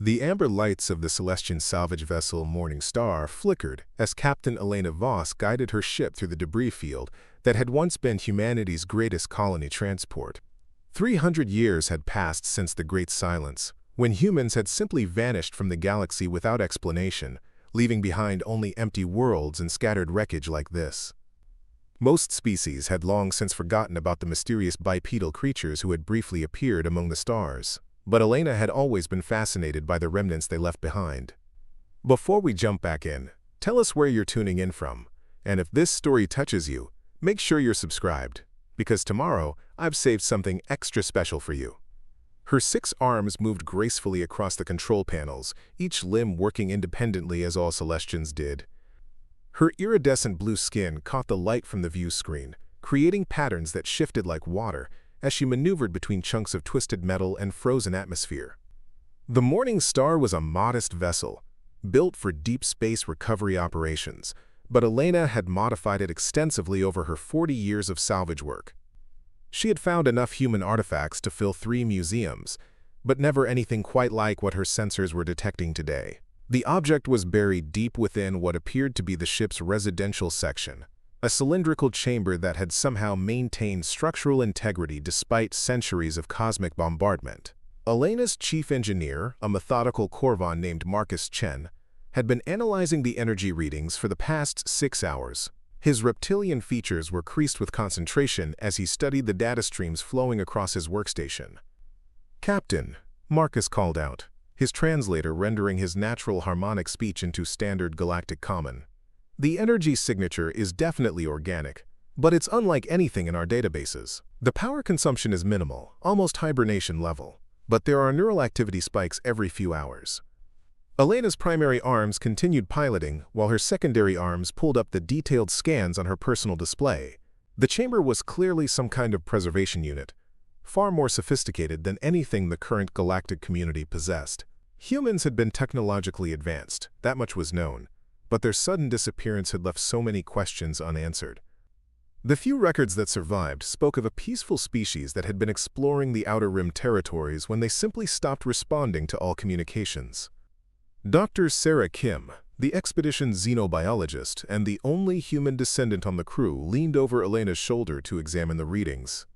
The amber lights of the Celestian salvage vessel Morning Star flickered as Captain Elena Voss guided her ship through the debris field that had once been humanity's greatest colony transport. 300 years had passed since the Great Silence, when humans had simply vanished from the galaxy without explanation, leaving behind only empty worlds and scattered wreckage like this. Most species had long since forgotten about the mysterious bipedal creatures who had briefly appeared among the stars. But Elena had always been fascinated by the remnants they left behind. Before we jump back in, tell us where you're tuning in from, and if this story touches you, make sure you're subscribed, because tomorrow I've saved something extra special for you. Her 6 arms moved gracefully across the control panels, each limb working independently as all Celestians did. Her iridescent blue skin caught the light from the view screen, creating patterns that shifted like water as she maneuvered between chunks of twisted metal and frozen atmosphere. The Morning Star was a modest vessel, built for deep space recovery operations, but Elena had modified it extensively over her 40 years of salvage work. She had found enough human artifacts to fill 3 museums, but never anything quite like what her sensors were detecting today. The object was buried deep within what appeared to be the ship's residential section, a cylindrical chamber that had somehow maintained structural integrity despite centuries of cosmic bombardment. Elena's chief engineer, a methodical Korvan named Marcus Chen, had been analyzing the energy readings for the past 6 hours. His reptilian features were creased with concentration as he studied the data streams flowing across his workstation. "Captain," Marcus called out, his translator rendering his natural harmonic speech into standard galactic common. "The energy signature is definitely organic, but it's unlike anything in our databases. The power consumption is minimal, almost hibernation level, but there are neural activity spikes every few hours." Elena's primary arms continued piloting, while her secondary arms pulled up the detailed scans on her personal display. The chamber was clearly some kind of preservation unit, far more sophisticated than anything the current galactic community possessed. Humans had been technologically advanced, that much was known, but their sudden disappearance had left so many questions unanswered. The few records that survived spoke of a peaceful species that had been exploring the Outer Rim territories when they simply stopped responding to all communications. Dr. Sarah Kim, the expedition's xenobiologist and the only human descendant on the crew, leaned over Elena's shoulder to examine the readings.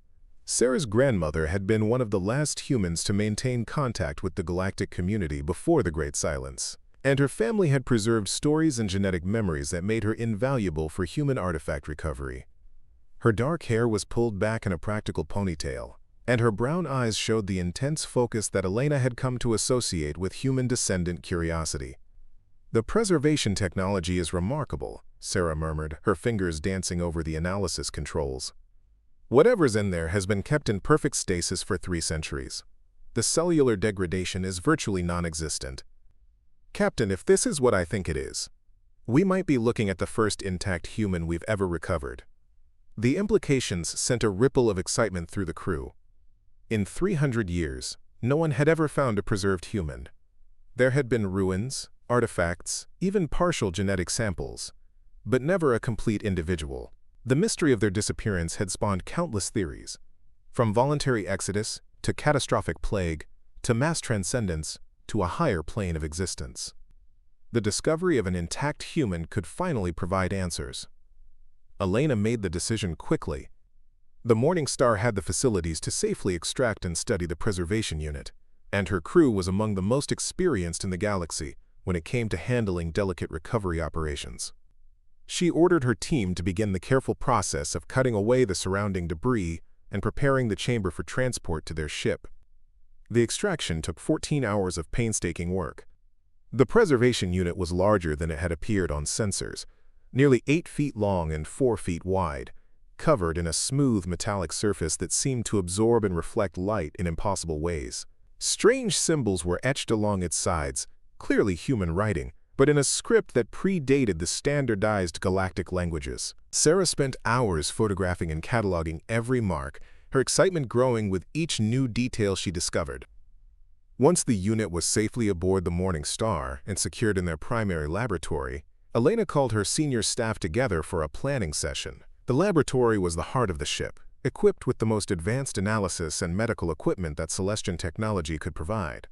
Sarah's grandmother had been one of the last humans to maintain contact with the galactic community before the Great Silence, and her family had preserved stories and genetic memories that made her invaluable for human artifact recovery. Her dark hair was pulled back in a practical ponytail, and her brown eyes showed the intense focus that Elena had come to associate with human descendant curiosity. "The preservation technology is remarkable," Sarah murmured, her fingers dancing over the analysis controls. "Whatever's in there has been kept in perfect stasis for 3 centuries. The cellular degradation is virtually non-existent. Captain, if this is what I think it is, we might be looking at the first intact human we've ever recovered." The implications sent a ripple of excitement through the crew. In 300 years, no one had ever found a preserved human. There had been ruins, artifacts, even partial genetic samples, but never a complete individual. The mystery of their disappearance had spawned countless theories, from voluntary exodus to catastrophic plague to mass transcendence to a higher plane of existence. The discovery of an intact human could finally provide answers. Elena made the decision quickly. The Morning Star had the facilities to safely extract and study the preservation unit, and her crew was among the most experienced in the galaxy when it came to handling delicate recovery operations. She ordered her team to begin the careful process of cutting away the surrounding debris and preparing the chamber for transport to their ship. The extraction took 14 hours of painstaking work. The preservation unit was larger than it had appeared on sensors, nearly 8 feet long and 4 feet wide, covered in a smooth metallic surface that seemed to absorb and reflect light in impossible ways. Strange symbols were etched along its sides, clearly human writing, but in a script that predated the standardized galactic languages. Sarah spent hours photographing and cataloging every mark, her excitement growing with each new detail she discovered. Once the unit was safely aboard the Morning Star and secured in their primary laboratory, Elena called her senior staff together for a planning session. The laboratory was the heart of the ship, equipped with the most advanced analysis and medical equipment that Celestian technology could provide.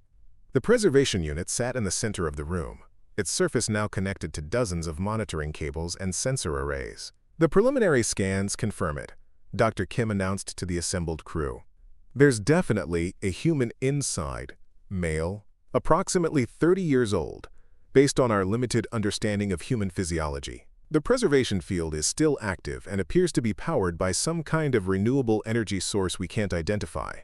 The preservation unit sat in the center of the room, its surface now connected to dozens of monitoring cables and sensor arrays. The preliminary scans confirm it, Dr. Kim announced to the assembled crew. There's definitely a human inside, male, approximately 30 years old, based on our limited understanding of human physiology. The preservation field is still active and appears to be powered by some kind of renewable energy source we can't identify.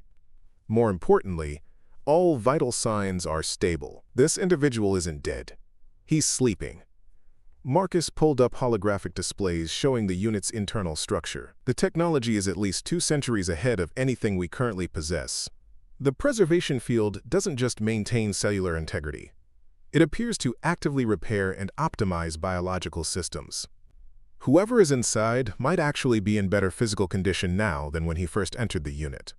More importantly, all vital signs are stable. This individual isn't dead. He's sleeping. Marcus pulled up holographic displays showing the unit's internal structure. The technology is at least 2 centuries ahead of anything we currently possess. The preservation field doesn't just maintain cellular integrity. It appears to actively repair and optimize biological systems. Whoever is inside might actually be in better physical condition now than when he first entered the unit.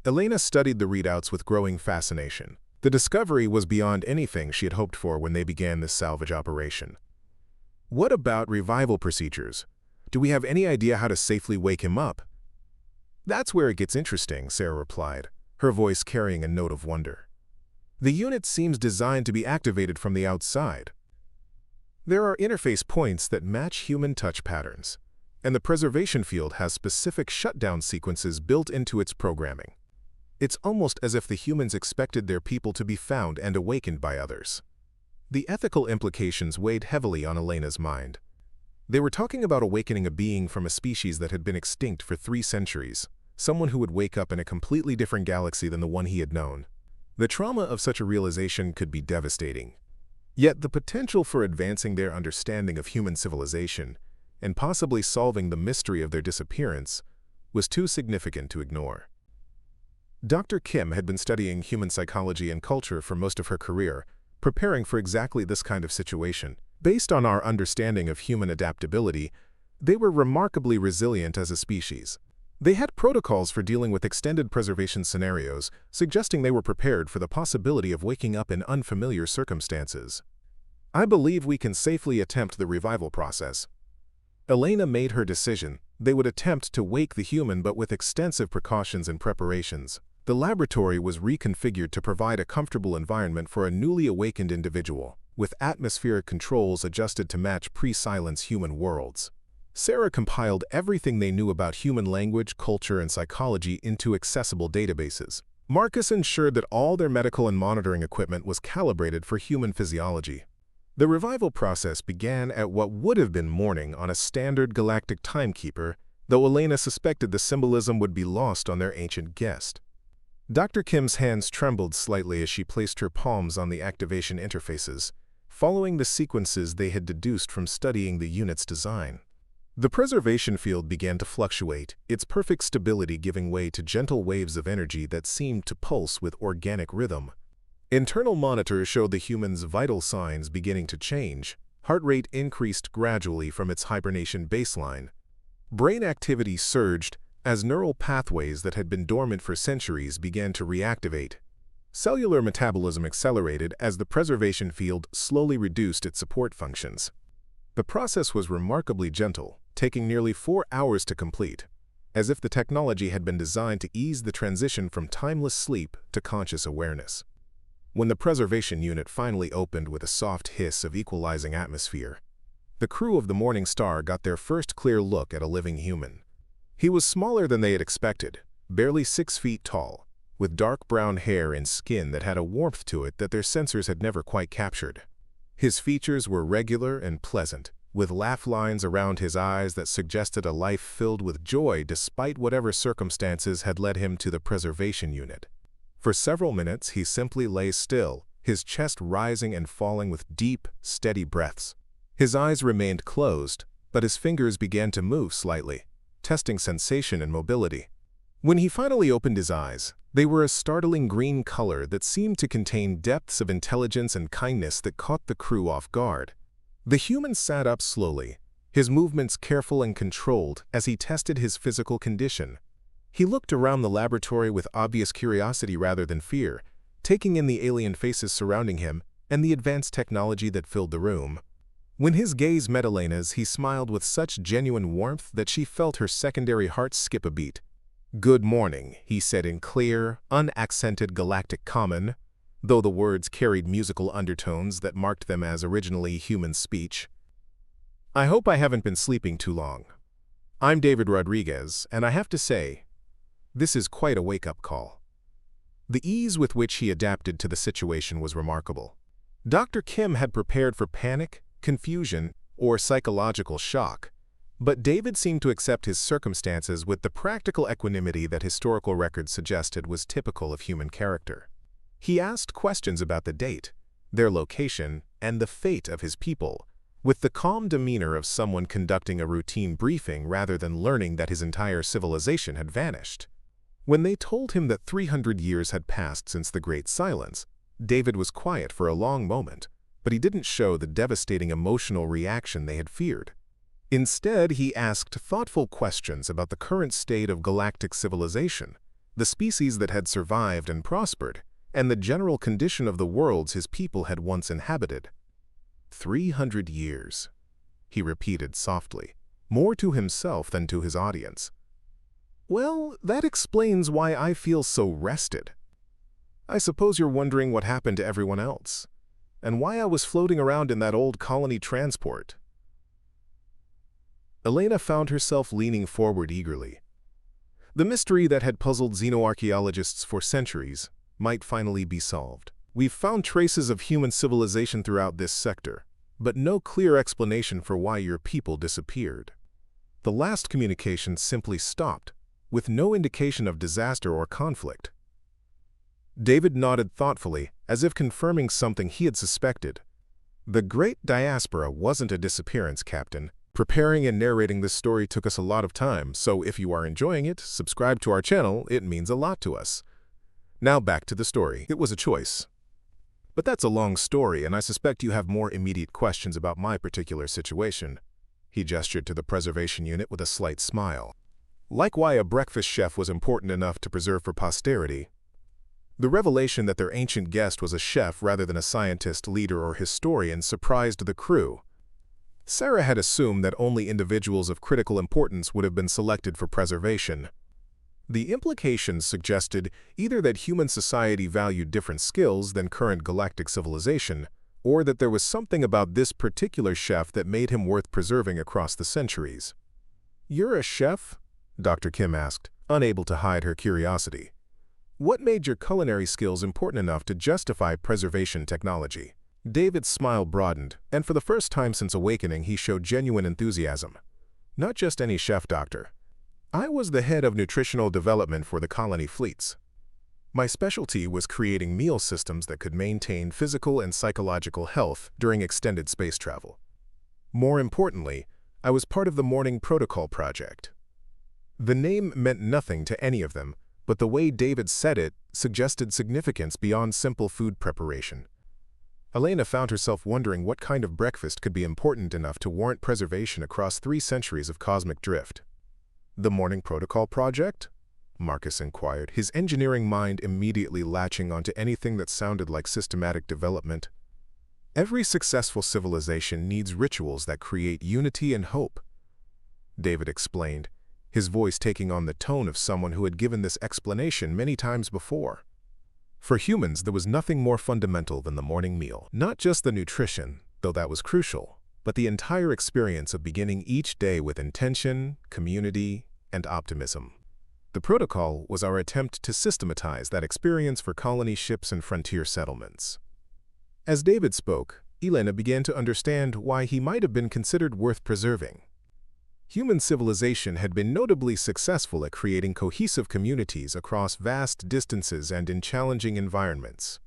Elena studied the readouts with growing fascination. The discovery was beyond anything she had hoped for when they began this salvage operation. What about revival procedures? Do we have any idea how to safely wake him up? That's where it gets interesting, Sarah replied, her voice carrying a note of wonder. The unit seems designed to be activated from the outside. There are interface points that match human touch patterns, and the preservation field has specific shutdown sequences built into its programming. It's almost as if the humans expected their people to be found and awakened by others. The ethical implications weighed heavily on Elena's mind. They were talking about awakening a being from a species that had been extinct for 3 centuries, someone who would wake up in a completely different galaxy than the one he had known. The trauma of such a realization could be devastating. Yet the potential for advancing their understanding of human civilization and possibly solving the mystery of their disappearance was too significant to ignore. Dr. Kim had been studying human psychology and culture for most of her career, preparing for exactly this kind of situation. Based on our understanding of human adaptability, they were remarkably resilient as a species. They had protocols for dealing with extended preservation scenarios, suggesting they were prepared for the possibility of waking up in unfamiliar circumstances. I believe we can safely attempt the revival process. Elena made her decision. They would attempt to wake the human but with extensive precautions and preparations. The laboratory was reconfigured to provide a comfortable environment for a newly awakened individual, with atmospheric controls adjusted to match pre-silence human worlds. Sarah compiled everything they knew about human language, culture, and psychology into accessible databases. Marcus ensured that all their medical and monitoring equipment was calibrated for human physiology. The revival process began at what would have been morning on a standard galactic timekeeper, though Elena suspected the symbolism would be lost on their ancient guest. Dr. Kim's hands trembled slightly as she placed her palms on the activation interfaces, following the sequences they had deduced from studying the unit's design. The preservation field began to fluctuate, its perfect stability giving way to gentle waves of energy that seemed to pulse with organic rhythm. Internal monitors showed the human's vital signs beginning to change. Heart rate increased gradually from its hibernation baseline. Brain activity surged as neural pathways that had been dormant for centuries began to reactivate. Cellular metabolism accelerated as the preservation field slowly reduced its support functions. The process was remarkably gentle, taking nearly 4 hours to complete, as if the technology had been designed to ease the transition from timeless sleep to conscious awareness. When the preservation unit finally opened with a soft hiss of equalizing atmosphere, the crew of the Morning Star got their first clear look at a living human. He was smaller than they had expected, barely 6 feet tall, with dark brown hair and skin that had a warmth to it that their sensors had never quite captured. His features were regular and pleasant, with laugh lines around his eyes that suggested a life filled with joy despite whatever circumstances had led him to the preservation unit. For several minutes he simply lay still, his chest rising and falling with deep, steady breaths. His eyes remained closed, but his fingers began to move slightly, testing sensation and mobility. When he finally opened his eyes, they were a startling green color that seemed to contain depths of intelligence and kindness that caught the crew off guard. The human sat up slowly, his movements careful and controlled as he tested his physical condition. He looked around the laboratory with obvious curiosity rather than fear, taking in the alien faces surrounding him and the advanced technology that filled the room. When his gaze met Elena's, he smiled with such genuine warmth that she felt her secondary heart skip a beat. "Good morning," he said in clear, unaccented galactic common. though the words carried musical undertones that marked them as originally human speech. "I hope I haven't been sleeping too long. I'm David Rodriguez, and I have to say, this is quite a wake-up call." The ease with which he adapted to the situation was remarkable. Dr. Kim had prepared for panic, confusion, or psychological shock, but David seemed to accept his circumstances with the practical equanimity that historical records suggested was typical of human character. He asked questions about the date, their location, and the fate of his people, with the calm demeanor of someone conducting a routine briefing rather than learning that his entire civilization had vanished. When they told him that 300 years had passed since the Great Silence, David was quiet for a long moment, but he didn't show the devastating emotional reaction they had feared. Instead, he asked thoughtful questions about the current state of galactic civilization, the species that had survived and prospered, and the general condition of the worlds his people had once inhabited. 300 years, he repeated softly, more to himself than to his audience. "Well, that explains why I feel so rested. I suppose you're wondering what happened to everyone else, and why I was floating around in that old colony transport." Elena found herself leaning forward eagerly. The mystery that had puzzled xenoarchaeologists for centuries might finally be solved. "We've found traces of human civilization throughout this sector, but no clear explanation for why your people disappeared. The last communication simply stopped, with no indication of disaster or conflict." David nodded thoughtfully, as if confirming something he had suspected. "The Great Diaspora wasn't a disappearance, Captain. Preparing and narrating this story took us a lot of time, so if you are enjoying it, subscribe to our channel. It means a lot to us. Now back to the story. It was a choice. But that's a long story, and I suspect you have more immediate questions about my particular situation." He gestured to the preservation unit with a slight smile. "Like why a breakfast chef was important enough to preserve for posterity. The revelation that their ancient guest was a chef rather than a scientist, leader, or historian surprised the crew. Sarah had assumed that only individuals of critical importance would have been selected for preservation. The implications suggested either that human society valued different skills than current galactic civilization, or that there was something about this particular chef that made him worth preserving across the centuries." "You're a chef?" Dr. Kim asked, unable to hide her curiosity. "What made your culinary skills important enough to justify preservation technology?" David's smile broadened, and for the first time since awakening he showed genuine enthusiasm. "Not just any chef, Doctor. I was the head of nutritional development for the colony fleets. My specialty was creating meal systems that could maintain physical and psychological health during extended space travel. More importantly, I was part of the Morning Protocol project." The name meant nothing to any of them, but the way David said it suggested significance beyond simple food preparation. Elena found herself wondering what kind of breakfast could be important enough to warrant preservation across 3 centuries of cosmic drift. "The Morning Protocol project?" Marcus inquired, his engineering mind immediately latching onto anything that sounded like systematic development. "Every successful civilization needs rituals that create unity and hope," David explained, his voice taking on the tone of someone who had given this explanation many times before. "For humans, there was nothing more fundamental than the morning meal. Not just the nutrition, though that was crucial, but the entire experience of beginning each day with intention, community, and optimism. The protocol was our attempt to systematize that experience for colony ships and frontier settlements." As David spoke, Elena began to understand why he might have been considered worth preserving. Human civilization had been notably successful at creating cohesive communities across vast distances and in challenging environments.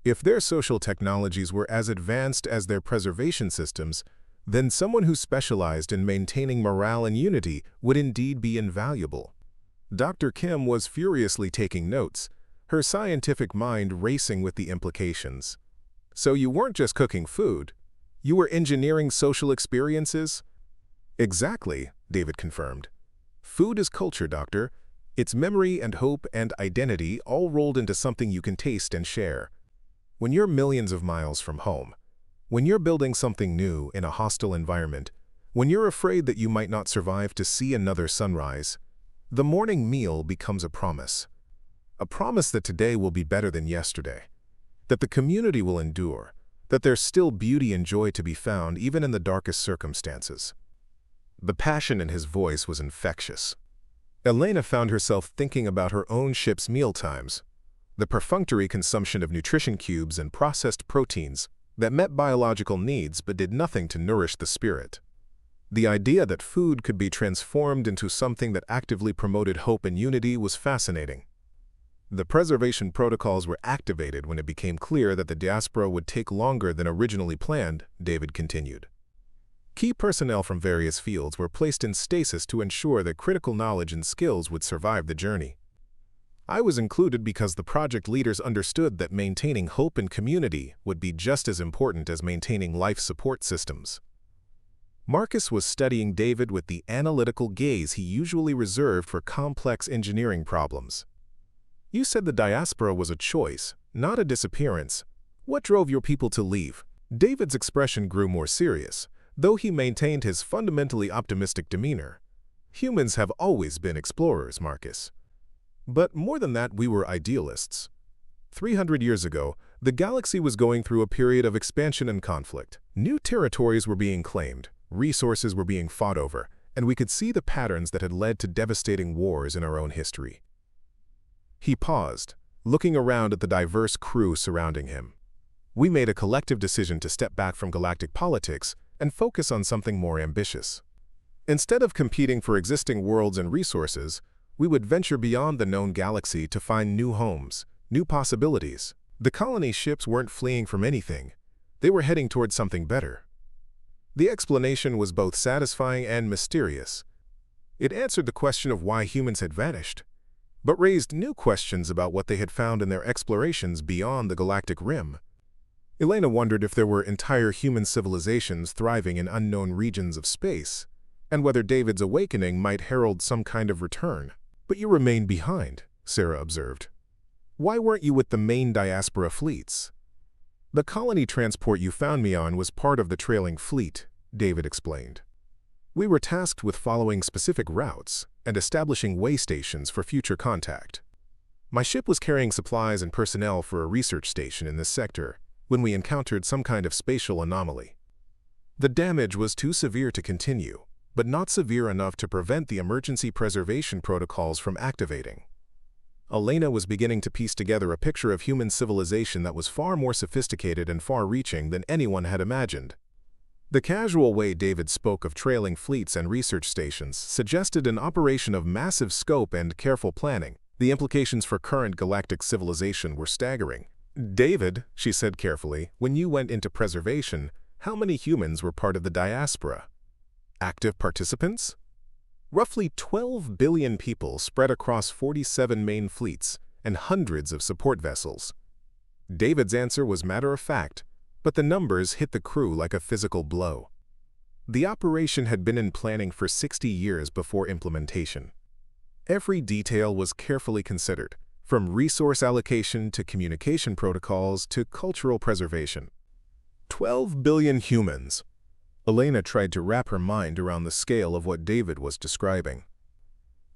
If their social technologies were as advanced as their preservation systems, then someone who specialized in maintaining morale and unity would indeed be invaluable. Dr. Kim was furiously taking notes, her scientific mind racing with the implications. "So you weren't just cooking food, you were engineering social experiences?" "Exactly," David confirmed. "Food is culture, Doctor. It's memory and hope and identity all rolled into something you can taste and share. When you're millions of miles from home, when you're building something new in a hostile environment, when you're afraid that you might not survive to see another sunrise, the morning meal becomes a promise. A promise that today will be better than yesterday. that the community will endure, that there's still beauty and joy to be found even in the darkest circumstances. The passion in his voice was infectious. Elena found herself thinking about her own ship's mealtimes, the perfunctory consumption of nutrition cubes and processed proteins that met biological needs but did nothing to nourish the spirit. The idea that food could be transformed into something that actively promoted hope and unity was fascinating. The preservation protocols were activated when it became clear that the diaspora would take longer than originally planned, David continued. Key personnel from various fields were placed in stasis to ensure that critical knowledge and skills would survive the journey. I was included because the project leaders understood that maintaining hope and community would be just as important as maintaining life support systems. Marcus was studying David with the analytical gaze he usually reserved for complex engineering problems. You said the diaspora was a choice, not a disappearance. What drove your people to leave? David's expression grew more serious, though he maintained his fundamentally optimistic demeanor. Humans have always been explorers, Marcus. But more than that, we were idealists. 300 years ago, the galaxy was going through a period of expansion and conflict. New territories were being claimed, resources were being fought over, and we could see the patterns that had led to devastating wars in our own history. He paused, looking around at the diverse crew surrounding him. We made a collective decision to step back from galactic politics and focus on something more ambitious. Instead of competing for existing worlds and resources, we would venture beyond the known galaxy to find new homes, new possibilities. The colony ships weren't fleeing from anything. They were heading towards something better. The explanation was both satisfying and mysterious. It answered the question of why humans had vanished, but raised new questions about what they had found in their explorations beyond the galactic rim. Elena wondered if there were entire human civilizations thriving in unknown regions of space, and whether David's awakening might herald some kind of return. But you remained behind, Sarah observed. Why weren't you with the main diaspora fleets? The colony transport you found me on was part of the trailing fleet, David explained. We were tasked with following specific routes and establishing way stations for future contact. My ship was carrying supplies and personnel for a research station in this sector when we encountered some kind of spatial anomaly. The damage was too severe to continue, but not severe enough to prevent the emergency preservation protocols from activating. Elena was beginning to piece together a picture of human civilization that was far more sophisticated and far-reaching than anyone had imagined. The casual way David spoke of trailing fleets and research stations suggested an operation of massive scope and careful planning. The implications for current galactic civilization were staggering. David, she said carefully, when you went into preservation, how many humans were part of the diaspora? Active participants? Roughly 12 billion people spread across 47 main fleets and hundreds of support vessels. David's answer was matter-of-fact, but the numbers hit the crew like a physical blow. The operation had been in planning for 60 years before implementation. Every detail was carefully considered, from resource allocation to communication protocols to cultural preservation. 12 billion humans. Elena tried to wrap her mind around the scale of what David was describing.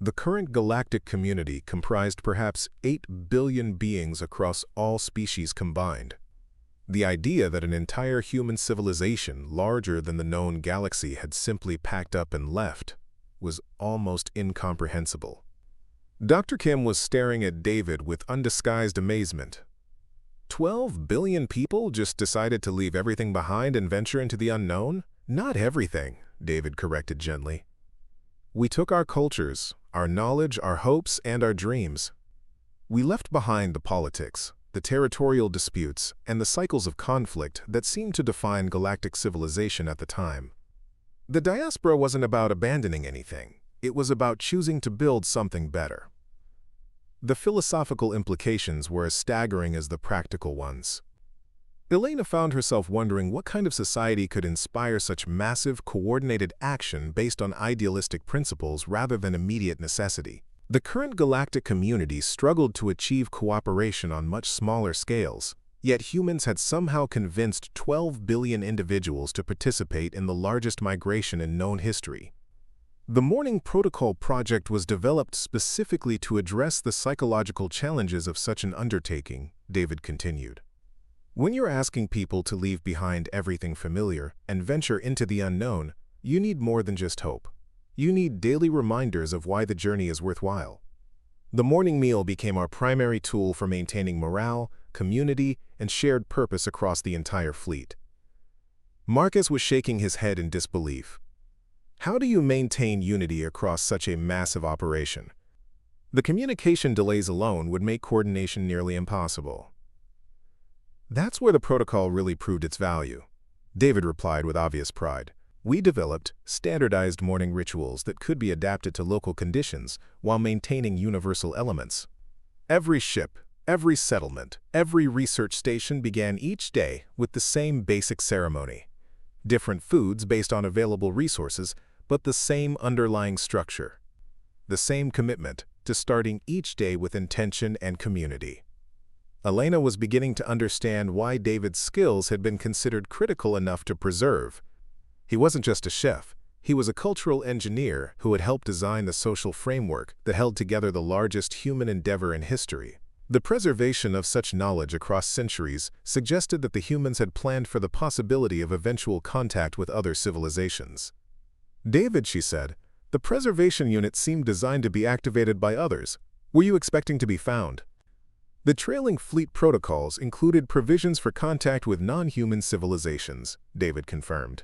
The current galactic community comprised perhaps 8 billion beings across all species combined. The idea that an entire human civilization larger than the known galaxy had simply packed up and left was almost incomprehensible. Dr. Kim was staring at David with undisguised amazement. 12 billion people just decided to leave everything behind and venture into the unknown? Not everything, David corrected gently. We took our cultures, our knowledge, our hopes, and our dreams. We left behind the politics, the territorial disputes, and the cycles of conflict that seemed to define galactic civilization at the time. The diaspora wasn't about abandoning anything. It was about choosing to build something better. The philosophical implications were as staggering as the practical ones. Elena found herself wondering what kind of society could inspire such massive, coordinated action based on idealistic principles rather than immediate necessity. The current galactic community struggled to achieve cooperation on much smaller scales, yet humans had somehow convinced 12 billion individuals to participate in the largest migration in known history. The Morning Protocol project was developed specifically to address the psychological challenges of such an undertaking, David continued. When you're asking people to leave behind everything familiar and venture into the unknown, you need more than just hope. You need daily reminders of why the journey is worthwhile. The morning meal became our primary tool for maintaining morale, community, and shared purpose across the entire fleet. Marcus was shaking his head in disbelief. How do you maintain unity across such a massive operation? The communication delays alone would make coordination nearly impossible. That's where the protocol really proved its value, David replied with obvious pride. We developed standardized morning rituals that could be adapted to local conditions while maintaining universal elements. Every ship, every settlement, every research station began each day with the same basic ceremony. Different foods based on available resources, but the same underlying structure. The same commitment to starting each day with intention and community. Elena was beginning to understand why David's skills had been considered critical enough to preserve. He wasn't just a chef, he was a cultural engineer who had helped design the social framework that held together the largest human endeavor in history. The preservation of such knowledge across centuries suggested that the humans had planned for the possibility of eventual contact with other civilizations. David, she said, the preservation unit seemed designed to be activated by others. Were you expecting to be found? The trailing fleet protocols included provisions for contact with non-human civilizations, David confirmed.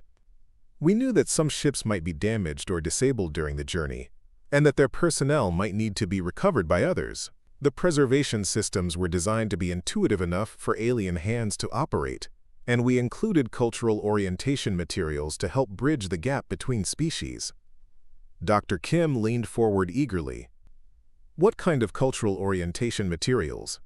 We knew that some ships might be damaged or disabled during the journey, and that their personnel might need to be recovered by others. The preservation systems were designed to be intuitive enough for alien hands to operate, and we included cultural orientation materials to help bridge the gap between species. Dr. Kim leaned forward eagerly. What kind of cultural orientation materials?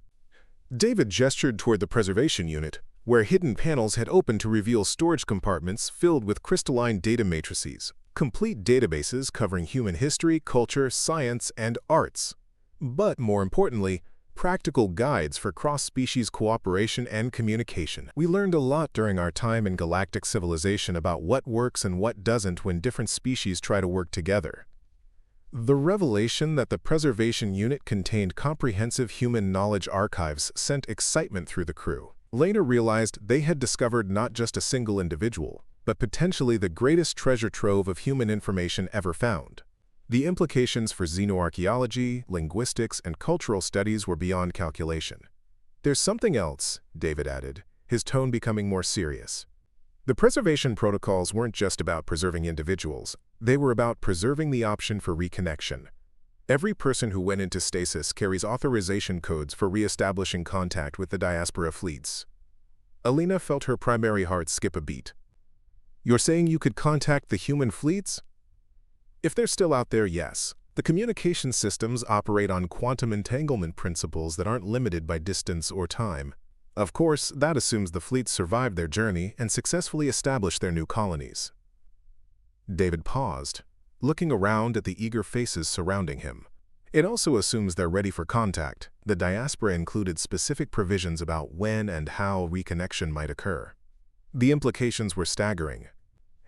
David gestured toward the preservation unit, where hidden panels had opened to reveal storage compartments filled with crystalline data matrices, complete databases covering human history, culture, science, and arts. But more importantly, practical guides for cross-species cooperation and communication. We learned a lot during our time in galactic civilization about what works and what doesn't when different species try to work together. The revelation that the preservation unit contained comprehensive human knowledge archives sent excitement through the crew. Elena realized they had discovered not just a single individual, but potentially the greatest treasure trove of human information ever found. The implications for xenoarchaeology, linguistics, and cultural studies were beyond calculation. There's something else, David added, his tone becoming more serious. The preservation protocols weren't just about preserving individuals, they were about preserving the option for reconnection. Every person who went into stasis carries authorization codes for re-establishing contact with the diaspora fleets. Elena felt her primary heart skip a beat. You're saying you could contact the human fleets? If they're still out there, yes. The communication systems operate on quantum entanglement principles that aren't limited by distance or time. Of course, that assumes the fleets survived their journey and successfully established their new colonies. David paused, looking around at the eager faces surrounding him. It also assumes they're ready for contact. The diaspora included specific provisions about when and how reconnection might occur. The implications were staggering.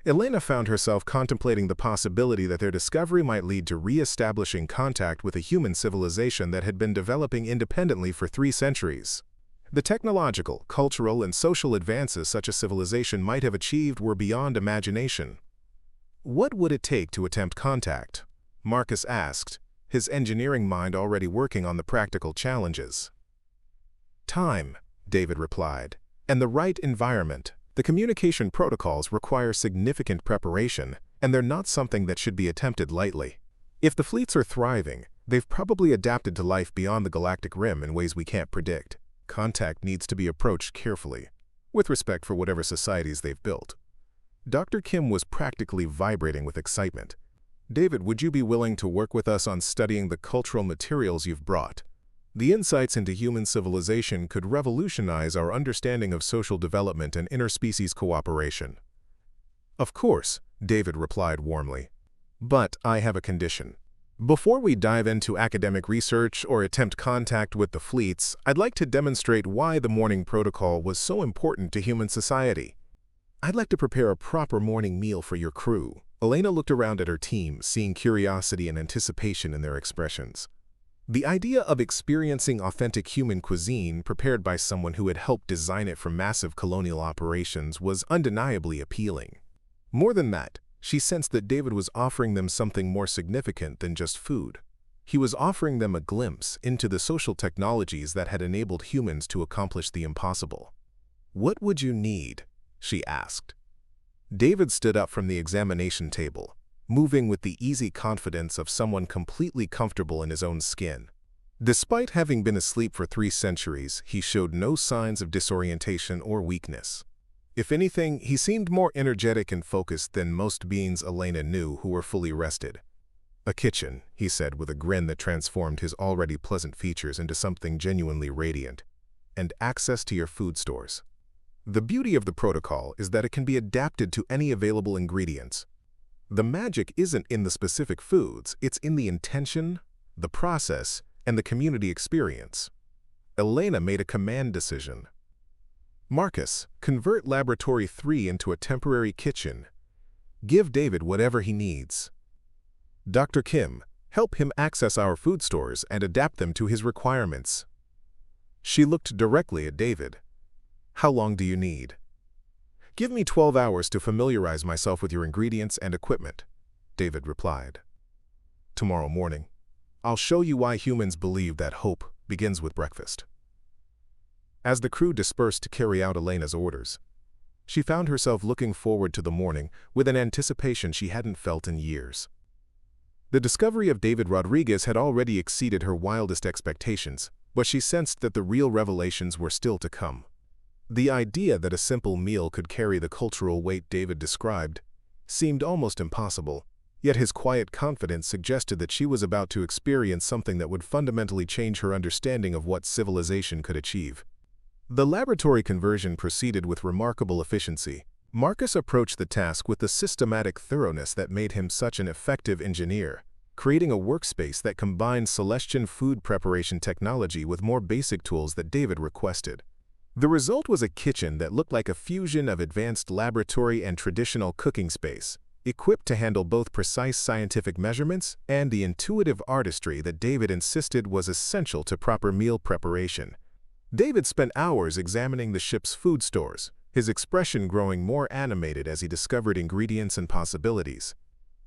Elena found herself contemplating the possibility that their discovery might lead to re-establishing contact with a human civilization that had been developing independently for 3 centuries. The technological, cultural, and social advances such a civilization might have achieved were beyond imagination. What would it take to attempt contact? Marcus asked, his engineering mind already working on the practical challenges. Time, David replied, and the right environment. The communication protocols require significant preparation, and they're not something that should be attempted lightly. If the fleets are thriving, they've probably adapted to life beyond the galactic rim in ways we can't predict. Contact needs to be approached carefully, with respect for whatever societies they've built. Dr. Kim was practically vibrating with excitement. David, would you be willing to work with us on studying the cultural materials you've brought? The insights into human civilization could revolutionize our understanding of social development and interspecies cooperation. Of course, David replied warmly. But I have a condition. Before we dive into academic research or attempt contact with the fleets, I'd like to demonstrate why the morning protocol was so important to human society. I'd like to prepare a proper morning meal for your crew. Elena looked around at her team, seeing curiosity and anticipation in their expressions. The idea of experiencing authentic human cuisine prepared by someone who had helped design it for massive colonial operations was undeniably appealing. More than that, she sensed that David was offering them something more significant than just food. He was offering them a glimpse into the social technologies that had enabled humans to accomplish the impossible. "What would you need?" she asked. David stood up from the examination table, moving with the easy confidence of someone completely comfortable in his own skin. Despite having been asleep for 3 centuries, he showed no signs of disorientation or weakness. If anything, he seemed more energetic and focused than most beings Elena knew who were fully rested. "A kitchen," he said with a grin that transformed his already pleasant features into something genuinely radiant, "and access to your food stores. The beauty of the protocol is that it can be adapted to any available ingredients. The magic isn't in the specific foods, it's in the intention, the process, and the community experience." Elena made a command decision. "Marcus, convert Laboratory 3 into a temporary kitchen. Give David whatever he needs. Dr. Kim, help him access our food stores and adapt them to his requirements." She looked directly at David. "How long do you need?" "Give me 12 hours to familiarize myself with your ingredients and equipment," David replied. "Tomorrow morning, I'll show you why humans believe that hope begins with breakfast." As the crew dispersed to carry out Elena's orders, she found herself looking forward to the morning with an anticipation she hadn't felt in years. The discovery of David Rodriguez had already exceeded her wildest expectations, but she sensed that the real revelations were still to come. The idea that a simple meal could carry the cultural weight David described seemed almost impossible, yet his quiet confidence suggested that she was about to experience something that would fundamentally change her understanding of what civilization could achieve. The laboratory conversion proceeded with remarkable efficiency. Marcus approached the task with the systematic thoroughness that made him such an effective engineer, creating a workspace that combined Celestian food preparation technology with more basic tools that David requested. The result was a kitchen that looked like a fusion of advanced laboratory and traditional cooking space, equipped to handle both precise scientific measurements and the intuitive artistry that David insisted was essential to proper meal preparation. David spent hours examining the ship's food stores, his expression growing more animated as he discovered ingredients and possibilities.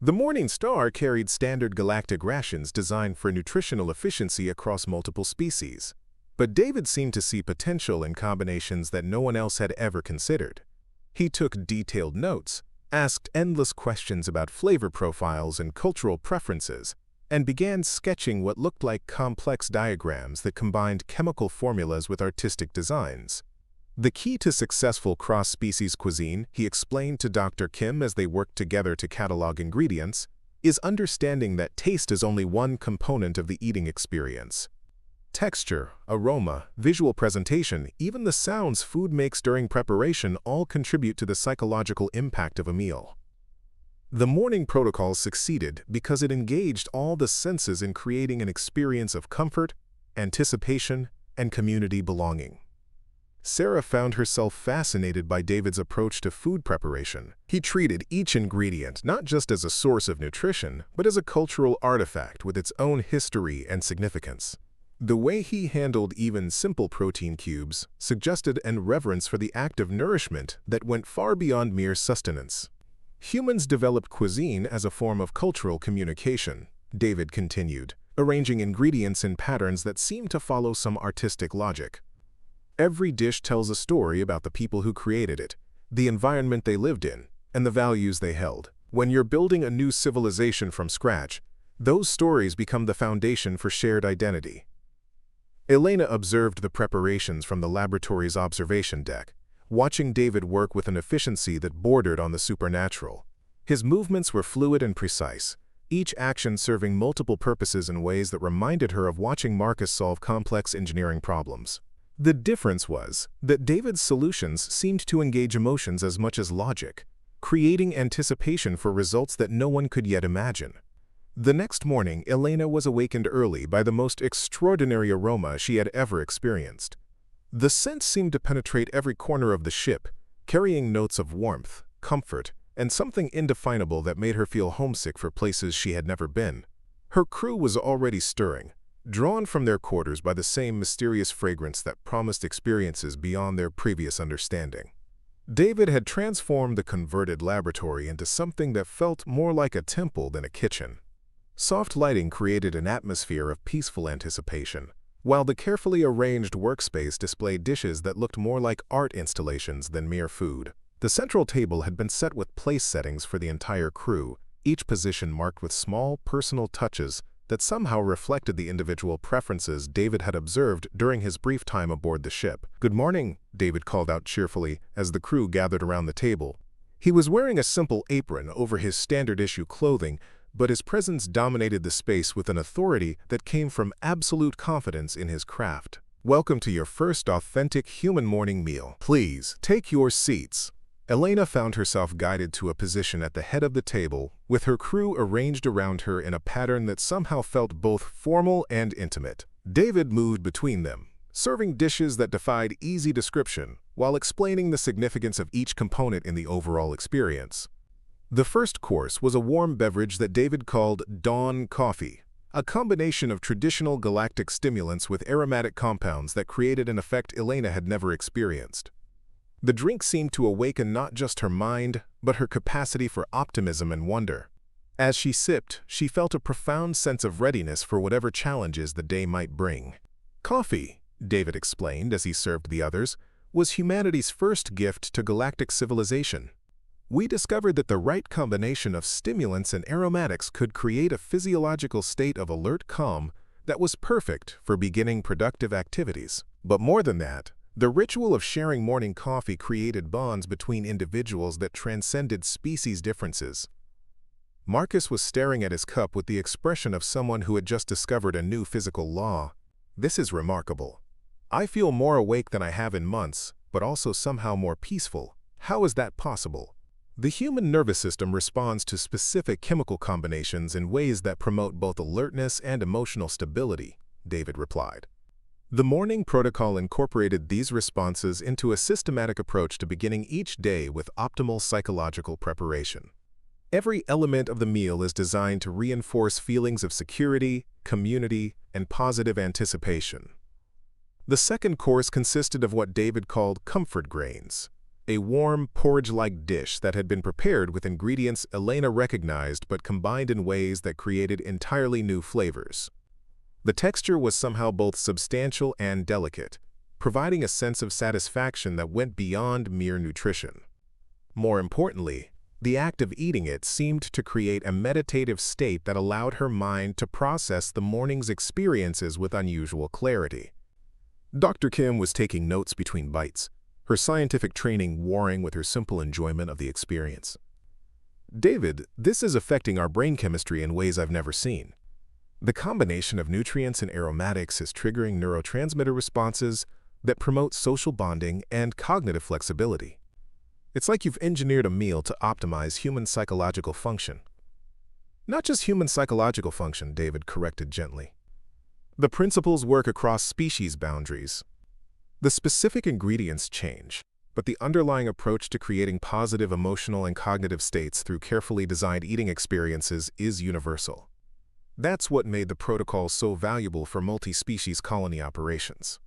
The Morning Star carried standard galactic rations designed for nutritional efficiency across multiple species. But David seemed to see potential in combinations that no one else had ever considered. He took detailed notes, asked endless questions about flavor profiles and cultural preferences, and began sketching what looked like complex diagrams that combined chemical formulas with artistic designs. The key to successful cross-species cuisine, he explained to Dr. Kim as they worked together to catalog ingredients, is understanding that taste is only one component of the eating experience. Texture, aroma, visual presentation, even the sounds food makes during preparation all contribute to the psychological impact of a meal. The morning protocol succeeded because it engaged all the senses in creating an experience of comfort, anticipation, and community belonging. Sarah found herself fascinated by David's approach to food preparation. He treated each ingredient not just as a source of nutrition, but as a cultural artifact with its own history and significance. The way he handled even simple protein cubes suggested an reverence for the act of nourishment that went far beyond mere sustenance. Humans developed cuisine as a form of cultural communication, David continued, arranging ingredients in patterns that seemed to follow some artistic logic. Every dish tells a story about the people who created it, the environment they lived in, and the values they held. When you're building a new civilization from scratch, those stories become the foundation for shared identity. Elena observed the preparations from the laboratory's observation deck, watching David work with an efficiency that bordered on the supernatural. His movements were fluid and precise, each action serving multiple purposes in ways that reminded her of watching Marcus solve complex engineering problems. The difference was that David's solutions seemed to engage emotions as much as logic, creating anticipation for results that no one could yet imagine. The next morning, Elena was awakened early by the most extraordinary aroma she had ever experienced. The scent seemed to penetrate every corner of the ship, carrying notes of warmth, comfort, and something indefinable that made her feel homesick for places she had never been. Her crew was already stirring, drawn from their quarters by the same mysterious fragrance that promised experiences beyond their previous understanding. David had transformed the converted laboratory into something that felt more like a temple than a kitchen. Soft lighting created an atmosphere of peaceful anticipation, while the carefully arranged workspace displayed dishes that looked more like art installations than mere food. The central table had been set with place settings for the entire crew, each position marked with small, personal touches that somehow reflected the individual preferences David had observed during his brief time aboard the ship. "Good morning," David called out cheerfully as the crew gathered around the table. He was wearing a simple apron over his standard-issue clothing, but his presence dominated the space with an authority that came from absolute confidence in his craft. "Welcome to your first authentic human morning meal. Please, take your seats." Elena found herself guided to a position at the head of the table, with her crew arranged around her in a pattern that somehow felt both formal and intimate. David moved between them, serving dishes that defied easy description, while explaining the significance of each component in the overall experience. The first course was a warm beverage that David called Dawn Coffee, a combination of traditional galactic stimulants with aromatic compounds that created an effect Elena had never experienced. The drink seemed to awaken not just her mind, but her capacity for optimism and wonder. As she sipped, she felt a profound sense of readiness for whatever challenges the day might bring. "Coffee," David explained as he served the others, "was humanity's first gift to galactic civilization. We discovered that the right combination of stimulants and aromatics could create a physiological state of alert calm that was perfect for beginning productive activities. But more than that, the ritual of sharing morning coffee created bonds between individuals that transcended species differences." Marcus was staring at his cup with the expression of someone who had just discovered a new physical law. "This is remarkable. I feel more awake than I have in months, but also somehow more peaceful. How is that possible?" "The human nervous system responds to specific chemical combinations in ways that promote both alertness and emotional stability," David replied. The morning protocol incorporated these responses into a systematic approach to beginning each day with optimal psychological preparation. Every element of the meal is designed to reinforce feelings of security, community, and positive anticipation. The second course consisted of what David called comfort grains, a warm, porridge-like dish that had been prepared with ingredients Elena recognized but combined in ways that created entirely new flavors. The texture was somehow both substantial and delicate, providing a sense of satisfaction that went beyond mere nutrition. More importantly, the act of eating it seemed to create a meditative state that allowed her mind to process the morning's experiences with unusual clarity. Dr. Kim was taking notes between bites, her scientific training warring with her simple enjoyment of the experience. "David, this is affecting our brain chemistry in ways I've never seen. The combination of nutrients and aromatics is triggering neurotransmitter responses that promote social bonding and cognitive flexibility. It's like you've engineered a meal to optimize human psychological function." "Not just human psychological function," David corrected gently. "The principles work across species boundaries. The specific ingredients change, but the underlying approach to creating positive emotional and cognitive states through carefully designed eating experiences is universal. That's what made the protocol so valuable for multi-species colony operations."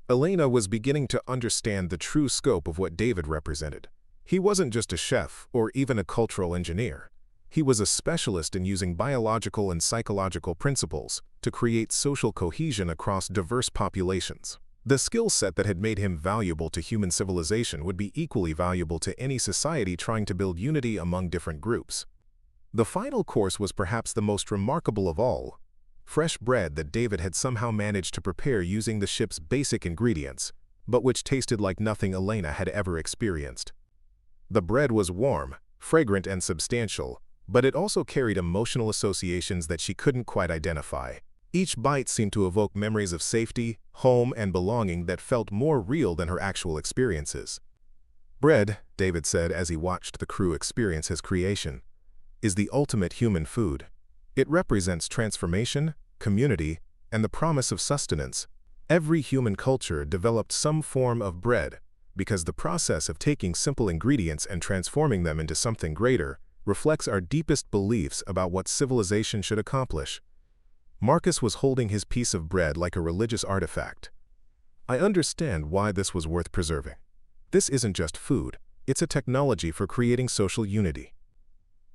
Elena was beginning to understand the true scope of what David represented. He wasn't just a chef or even a cultural engineer. He was a specialist in using biological and psychological principles to create social cohesion across diverse populations. The skill set that had made him valuable to human civilization would be equally valuable to any society trying to build unity among different groups. The final course was perhaps the most remarkable of all: fresh bread that David had somehow managed to prepare using the ship's basic ingredients, but which tasted like nothing Elena had ever experienced. The bread was warm, fragrant, and substantial, but it also carried emotional associations that she couldn't quite identify. Each bite seemed to evoke memories of safety, home, and belonging that felt more real than her actual experiences. "Bread," David said as he watched the crew experience his creation, "is the ultimate human food. It represents transformation, community, and the promise of sustenance. Every human culture developed some form of bread because the process of taking simple ingredients and transforming them into something greater reflects our deepest beliefs about what civilization should accomplish." Marcus was holding his piece of bread like a religious artifact. I understand why this was worth preserving. This isn't just food, it's a technology for creating social unity.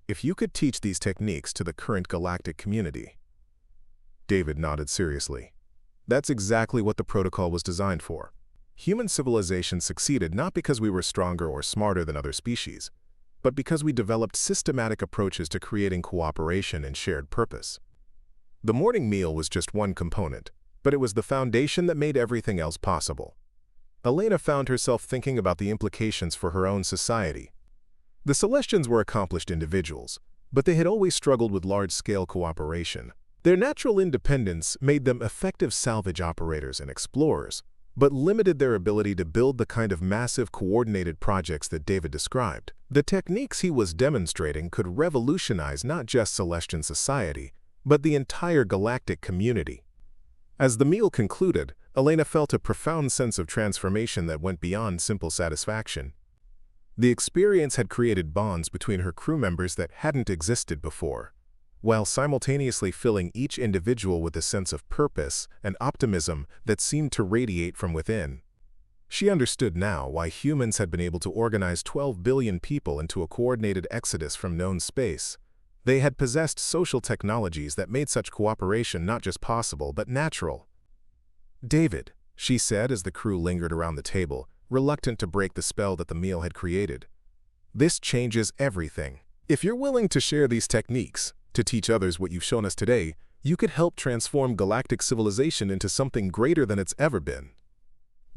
If you could teach these techniques to the current galactic community. David nodded seriously. That's exactly what the protocol was designed for. Human civilization succeeded not because we were stronger or smarter than other species, but because we developed systematic approaches to creating cooperation and shared purpose. The morning meal was just one component, but it was the foundation that made everything else possible. Elena found herself thinking about the implications for her own society. The Celestians were accomplished individuals, but they had always struggled with large-scale cooperation. Their natural independence made them effective salvage operators and explorers, but limited their ability to build the kind of massive coordinated projects that David described. The techniques he was demonstrating could revolutionize not just Celestian society, but the entire galactic community. As the meal concluded, Elena felt a profound sense of transformation that went beyond simple satisfaction. The experience had created bonds between her crew members that hadn't existed before, while simultaneously filling each individual with a sense of purpose and optimism that seemed to radiate from within. She understood now why humans had been able to organize 12 billion people into a coordinated exodus from known space. They had possessed social technologies that made such cooperation not just possible but natural. "David," she said as the crew lingered around the table, reluctant to break the spell that the meal had created. "This changes everything. If you're willing to share these techniques, to teach others what you've shown us today, you could help transform galactic civilization into something greater than it's ever been."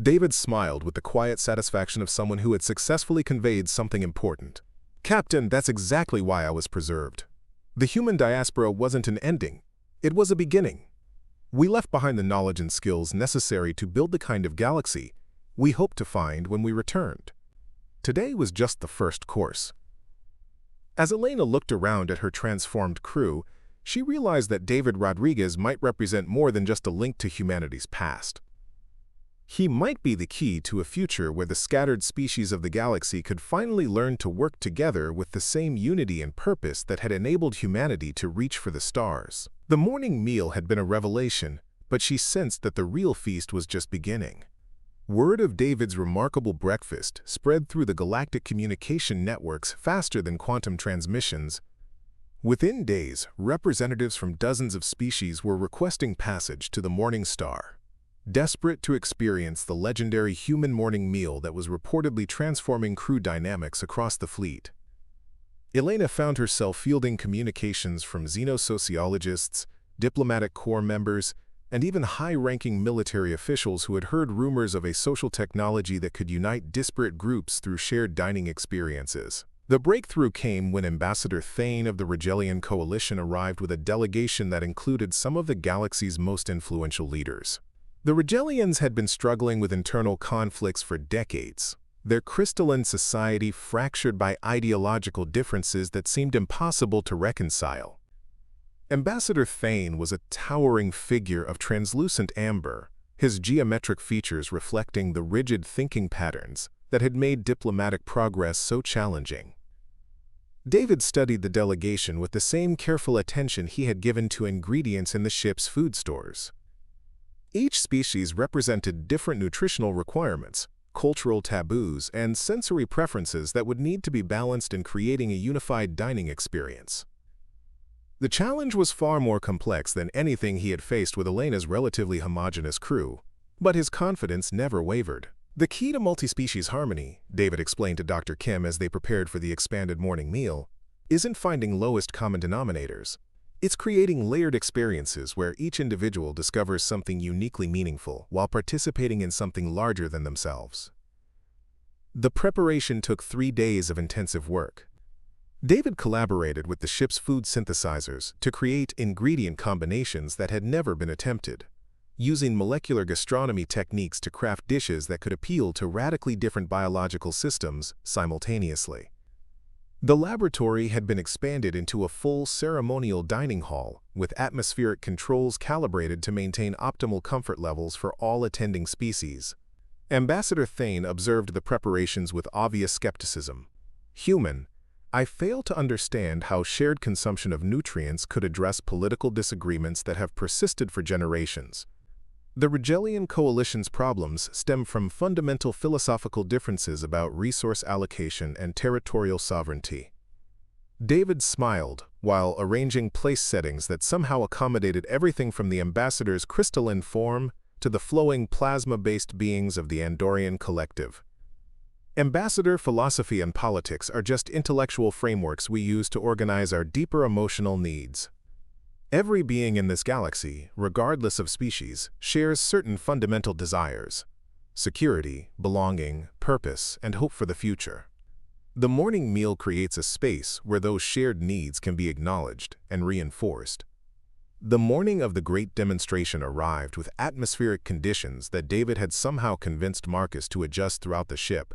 David smiled with the quiet satisfaction of someone who had successfully conveyed something important. "Captain, that's exactly why I was preserved. The human diaspora wasn't an ending, it was a beginning. We left behind the knowledge and skills necessary to build the kind of galaxy we hoped to find when we returned. Today was just the first course." As Elena looked around at her transformed crew, she realized that David Rodriguez might represent more than just a link to humanity's past. He might be the key to a future where the scattered species of the galaxy could finally learn to work together with the same unity and purpose that had enabled humanity to reach for the stars. The morning meal had been a revelation, but she sensed that the real feast was just beginning. Word of David's remarkable breakfast spread through the galactic communication networks faster than quantum transmissions. Within days, representatives from dozens of species were requesting passage to the morning star, desperate to experience the legendary human morning meal that was reportedly transforming crew dynamics across the fleet. Elena found herself fielding communications from xenosociologists, diplomatic corps members, and even high-ranking military officials who had heard rumors of a social technology that could unite disparate groups through shared dining experiences. The breakthrough came when Ambassador Thane of the reptilian coalition arrived with a delegation that included some of the galaxy's most influential leaders. The reptilians had been struggling with internal conflicts for decades, their crystalline society fractured by ideological differences that seemed impossible to reconcile. Ambassador Thane was a towering figure of translucent amber, his geometric features reflecting the rigid thinking patterns that had made diplomatic progress so challenging. David studied the delegation with the same careful attention he had given to ingredients in the ship's food stores. Each species represented different nutritional requirements, cultural taboos, and sensory preferences that would need to be balanced in creating a unified dining experience. The challenge was far more complex than anything he had faced with Elena's relatively homogeneous crew, but his confidence never wavered. "The key to multi-species harmony," David explained to Dr. Kim as they prepared for the expanded morning meal, "isn't finding lowest common denominators. It's creating layered experiences where each individual discovers something uniquely meaningful while participating in something larger than themselves." The preparation took 3 days of intensive work. David collaborated with the ship's food synthesizers to create ingredient combinations that had never been attempted, using molecular gastronomy techniques to craft dishes that could appeal to radically different biological systems simultaneously. The laboratory had been expanded into a full ceremonial dining hall, with atmospheric controls calibrated to maintain optimal comfort levels for all attending species. Ambassador Thane observed the preparations with obvious skepticism. "Human, I fail to understand how shared consumption of nutrients could address political disagreements that have persisted for generations. The Reptilian coalition's problems stem from fundamental philosophical differences about resource allocation and territorial sovereignty. David smiled while arranging place settings that somehow accommodated everything from the ambassador's crystalline form to the flowing plasma-based beings of the Andorian collective. Ambassador philosophy and politics are just intellectual frameworks we use to organize our deeper emotional needs. Every being in this galaxy, regardless of species, shares certain fundamental desires: security, belonging, purpose, and hope for the future. The morning meal creates a space where those shared needs can be acknowledged and reinforced. The morning of the great demonstration arrived with atmospheric conditions that David had somehow convinced Marcus to adjust throughout the ship.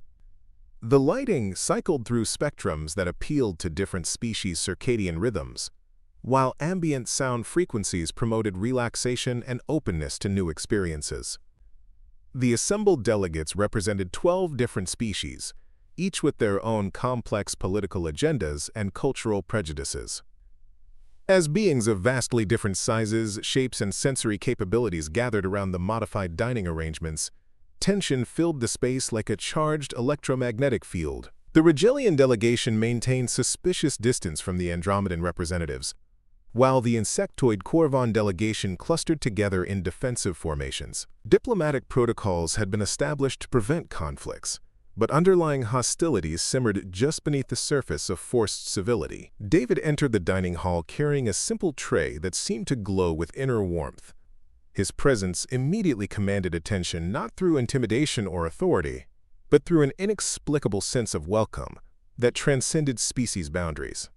The lighting cycled through spectrums that appealed to different species' circadian rhythms, while ambient sound frequencies promoted relaxation and openness to new experiences. The assembled delegates represented 12 different species, each with their own complex political agendas and cultural prejudices. As beings of vastly different sizes, shapes, and sensory capabilities gathered around the modified dining arrangements, tension filled the space like a charged electromagnetic field. The Reptilian delegation maintained suspicious distance from the Andromedan representatives, while the insectoid Korvan delegation clustered together in defensive formations. Diplomatic protocols had been established to prevent conflicts, but underlying hostilities simmered just beneath the surface of forced civility. David entered the dining hall carrying a simple tray that seemed to glow with inner warmth. His presence immediately commanded attention not through intimidation or authority, but through an inexplicable sense of welcome that transcended species boundaries.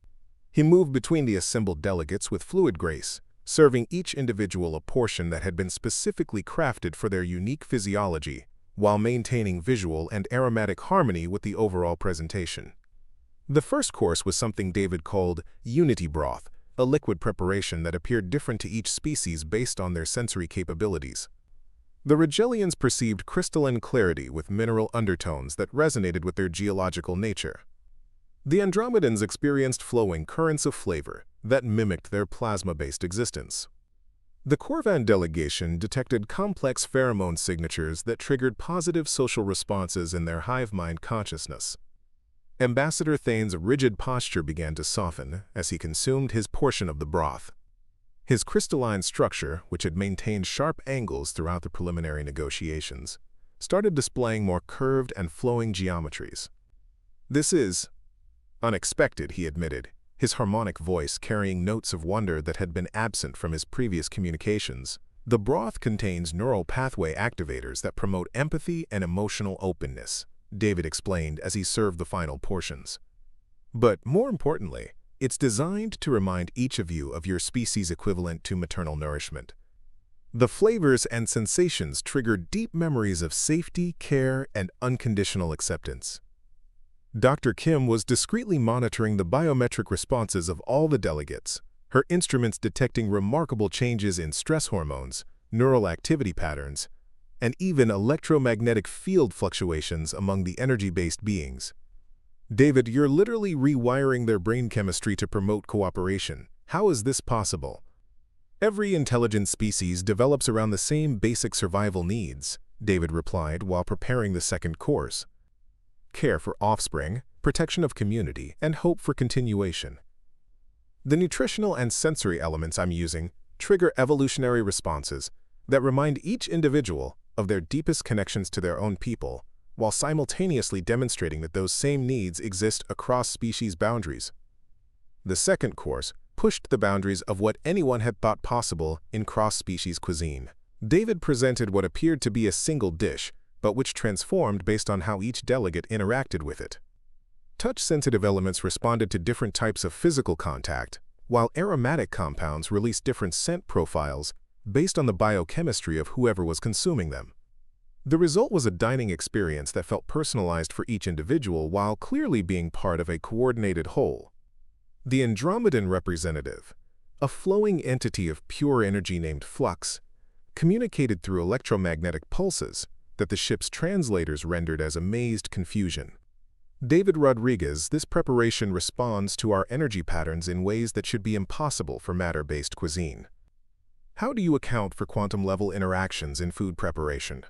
He moved between the assembled delegates with fluid grace, serving each individual a portion that had been specifically crafted for their unique physiology, while maintaining visual and aromatic harmony with the overall presentation. The first course was something David called unity broth, a liquid preparation that appeared different to each species based on their sensory capabilities. The Reptilians perceived crystalline clarity with mineral undertones that resonated with their geological nature. The Andromedans experienced flowing currents of flavor that mimicked their plasma-based existence. The Korvan delegation detected complex pheromone signatures that triggered positive social responses in their hive mind consciousness. Ambassador Thane's rigid posture began to soften as he consumed his portion of the broth. His crystalline structure, which had maintained sharp angles throughout the preliminary negotiations, started displaying more curved and flowing geometries. "This is unexpected," he admitted, his harmonic voice carrying notes of wonder that had been absent from his previous communications. The broth contains neural pathway activators that promote empathy and emotional openness, David explained as he served the final portions. But more importantly, it's designed to remind each of you of your species equivalent to maternal nourishment. The flavors and sensations trigger deep memories of safety, care, and unconditional acceptance. Dr. Kim was discreetly monitoring the biometric responses of all the delegates, her instruments detecting remarkable changes in stress hormones, neural activity patterns, and even electromagnetic field fluctuations among the energy-based beings. "David, you're literally rewiring their brain chemistry to promote cooperation. How is this possible?" "Every intelligent species develops around the same basic survival needs," David replied while preparing the second course: care for offspring, protection of community, and hope for continuation. The nutritional and sensory elements I'm using trigger evolutionary responses that remind each individual of their deepest connections to their own people, while simultaneously demonstrating that those same needs exist across species boundaries. The second course pushed the boundaries of what anyone had thought possible in cross-species cuisine. David presented what appeared to be a single dish, but which transformed based on how each delegate interacted with it. Touch-sensitive elements responded to different types of physical contact, while aromatic compounds released different scent profiles based on the biochemistry of whoever was consuming them. The result was a dining experience that felt personalized for each individual while clearly being part of a coordinated whole. The Andromedan representative, a flowing entity of pure energy named flux, communicated through electromagnetic pulses that the ship's translators rendered as amazed confusion. David Rodriguez, this preparation responds to our energy patterns in ways that should be impossible for matter-based cuisine. How do you account for quantum-level interactions in food preparation?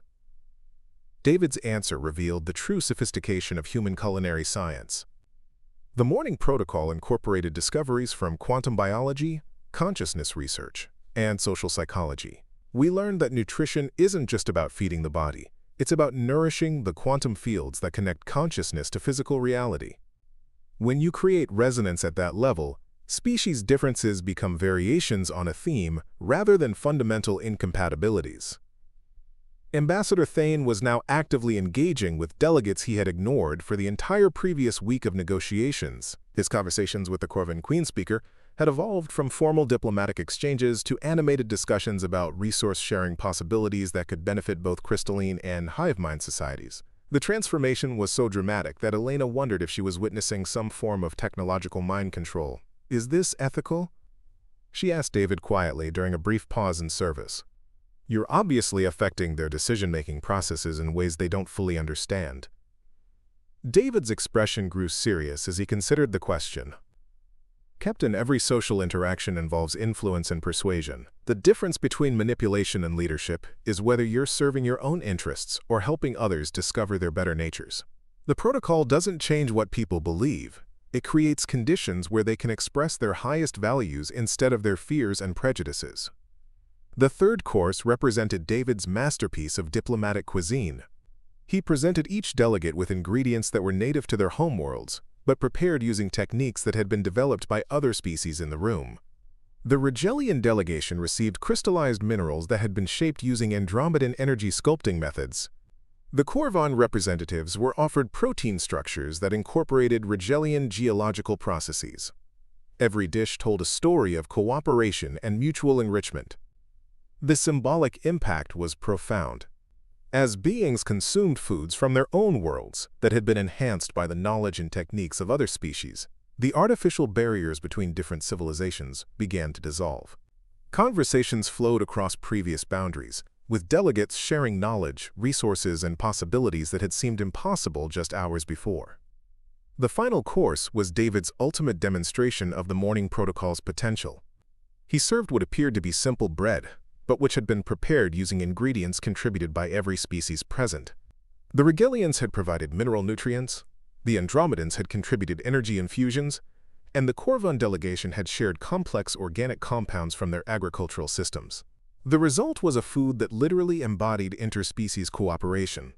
David's answer revealed the true sophistication of human culinary science. The morning protocol incorporated discoveries from quantum biology, consciousness research, and social psychology. We learned that nutrition isn't just about feeding the body. It's about nourishing the quantum fields that connect consciousness to physical reality. When you create resonance at that level, species differences become variations on a theme rather than fundamental incompatibilities. Ambassador Thane was now actively engaging with delegates he had ignored for the entire previous week of negotiations. His conversations with the Korvan Queen speaker had evolved from formal diplomatic exchanges to animated discussions about resource-sharing possibilities that could benefit both crystalline and hive mind societies. The transformation was so dramatic that Elena wondered if she was witnessing some form of technological mind control. "Is this ethical?" she asked David quietly during a brief pause in service. "You're obviously affecting their decision-making processes in ways they don't fully understand." David's expression grew serious as he considered the question. Captain, every social interaction involves influence and persuasion. The difference between manipulation and leadership is whether you're serving your own interests or helping others discover their better natures. The protocol doesn't change what people believe. It creates conditions where they can express their highest values instead of their fears and prejudices. The third course represented David's masterpiece of diplomatic cuisine. He presented each delegate with ingredients that were native to their homeworlds, but prepared using techniques that had been developed by other species in the room. The Rigelian delegation received crystallized minerals that had been shaped using Andromedan energy sculpting methods. The Korvan representatives were offered protein structures that incorporated Rigelian geological processes. Every dish told a story of cooperation and mutual enrichment. The symbolic impact was profound. As beings consumed foods from their own worlds that had been enhanced by the knowledge and techniques of other species, the artificial barriers between different civilizations began to dissolve. Conversations flowed across previous boundaries, with delegates sharing knowledge, resources, and possibilities that had seemed impossible just hours before. The final course was David's ultimate demonstration of the morning protocol's potential. He served what appeared to be simple bread, but which had been prepared using ingredients contributed by every species present. The Rigelians had provided mineral nutrients, the Andromedans had contributed energy infusions, and the Korvan delegation had shared complex organic compounds from their agricultural systems. The result was a food that literally embodied interspecies cooperation.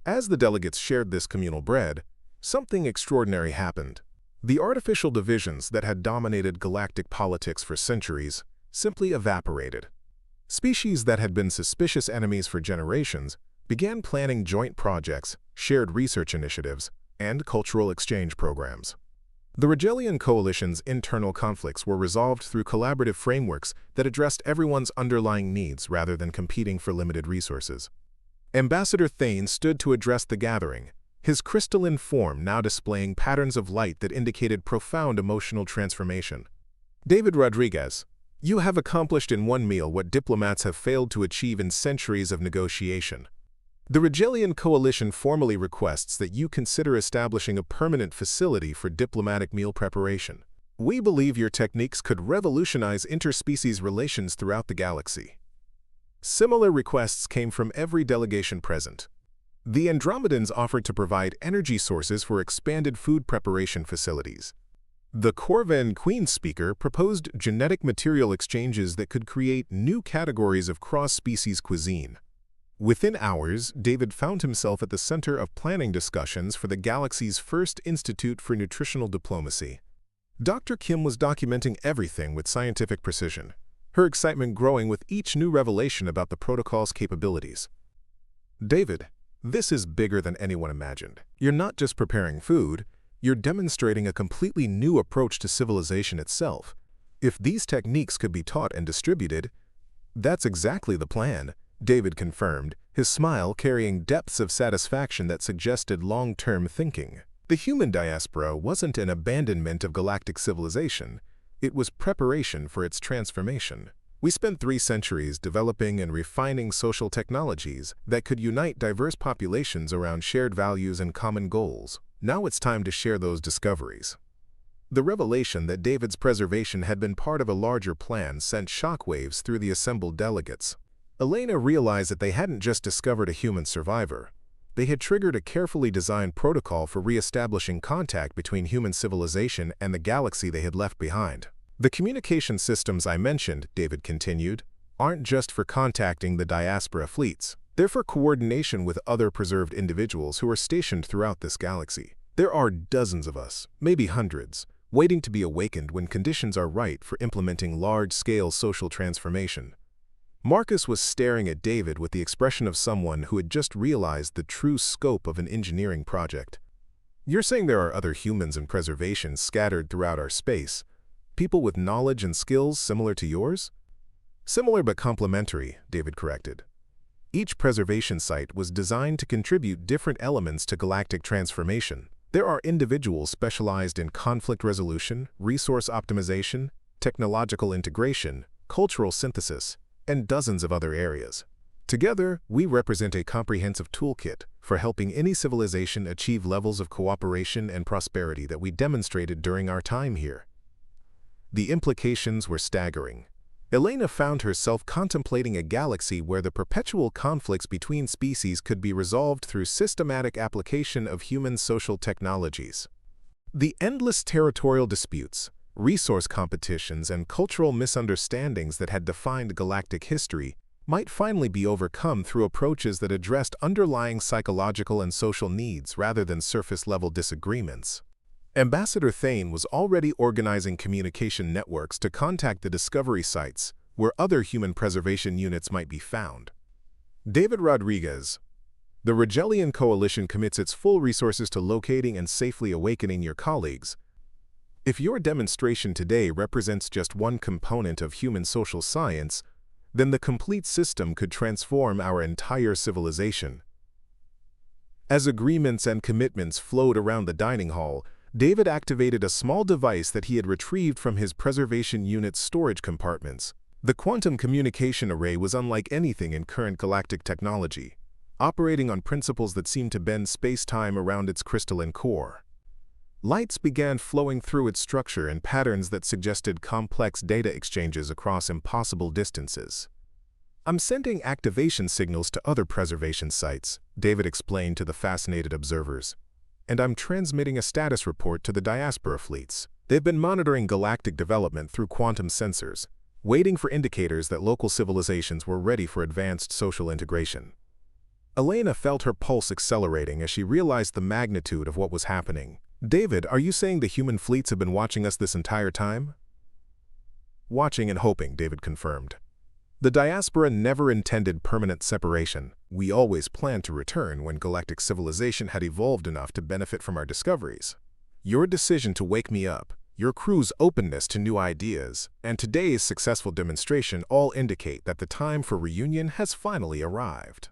As the delegates shared this communal bread, something extraordinary happened. The artificial divisions that had dominated galactic politics for centuries simply evaporated. Species that had been suspicious enemies for generations began planning joint projects, shared research initiatives, and cultural exchange programs. The Rigelian coalition's internal conflicts were resolved through collaborative frameworks that addressed everyone's underlying needs rather than competing for limited resources. Ambassador Thane stood to address the gathering, his crystalline form now displaying patterns of light that indicated profound emotional transformation. "David Rodriguez, you have accomplished in one meal what diplomats have failed to achieve in centuries of negotiation. The Rigelian coalition formally requests that you consider establishing a permanent facility for diplomatic meal preparation. We believe your techniques could revolutionize interspecies relations throughout the galaxy." Similar requests came from every delegation present. The Andromedans offered to provide energy sources for expanded food preparation facilities. The Korvan Queen speaker proposed genetic material exchanges that could create new categories of cross-species cuisine. Within hours, David found himself at the center of planning discussions for the galaxy's first Institute for Nutritional Diplomacy. Dr. Kim was documenting everything with scientific precision, her excitement growing with each new revelation about the protocol's capabilities. "David, this is bigger than anyone imagined. You're not just preparing food, you're demonstrating a completely new approach to civilization itself. If these techniques could be taught and distributed—" "That's exactly the plan," David confirmed, his smile carrying depths of satisfaction that suggested long-term thinking. The human diaspora wasn't an abandonment of galactic civilization, it was preparation for its transformation. We spent 3 centuries developing and refining social technologies that could unite diverse populations around shared values and common goals. Now it's time to share those discoveries. The revelation that David's preservation had been part of a larger plan sent shockwaves through the assembled delegates. Elena realized that they hadn't just discovered a human survivor. They had triggered a carefully designed protocol for re-establishing contact between human civilization and the galaxy they had left behind. The communication systems I mentioned, David continued, aren't just for contacting the diaspora fleets. They're for coordination with other preserved individuals who are stationed throughout this galaxy. There are dozens of us, maybe hundreds, waiting to be awakened when conditions are right for implementing large-scale social transformation. Marcus was staring at David with the expression of someone who had just realized the true scope of an engineering project. You're saying there are other humans in preservation scattered throughout our space, people with knowledge and skills similar to yours? Similar but complementary, David corrected. Each preservation site was designed to contribute different elements to galactic transformation. There are individuals specialized in conflict resolution, resource optimization, technological integration, cultural synthesis, and dozens of other areas. Together, we represent a comprehensive toolkit for helping any civilization achieve levels of cooperation and prosperity that we demonstrated during our time here. The implications were staggering. Elena found herself contemplating a galaxy where the perpetual conflicts between species could be resolved through systematic application of human social technologies. The endless territorial disputes, resource competitions, and cultural misunderstandings that had defined galactic history might finally be overcome through approaches that addressed underlying psychological and social needs rather than surface-level disagreements. Ambassador Thane was already organizing communication networks to contact the discovery sites where other human preservation units might be found. David Rodriguez, the Reptilian Coalition commits its full resources to locating and safely awakening your colleagues. If your demonstration today represents just one component of human social science, then the complete system could transform our entire civilization. As agreements and commitments flowed around the dining hall, David activated a small device that he had retrieved from his preservation unit's storage compartments. The quantum communication array was unlike anything in current galactic technology, operating on principles that seemed to bend space-time around its crystalline core. Lights began flowing through its structure in patterns that suggested complex data exchanges across impossible distances. "I'm sending activation signals to other preservation sites," David explained to the fascinated observers. "And I'm transmitting a status report to the diaspora fleets. They've been monitoring galactic development through quantum sensors, waiting for indicators that local civilizations were ready for advanced social integration." Elena felt her pulse accelerating as she realized the magnitude of what was happening. "David, are you saying the human fleets have been watching us this entire time?" "Watching and hoping," David confirmed. "The diaspora never intended permanent separation. We always planned to return when galactic civilization had evolved enough to benefit from our discoveries. Your decision to wake me up, your crew's openness to new ideas, and today's successful demonstration all indicate that the time for reunion has finally arrived."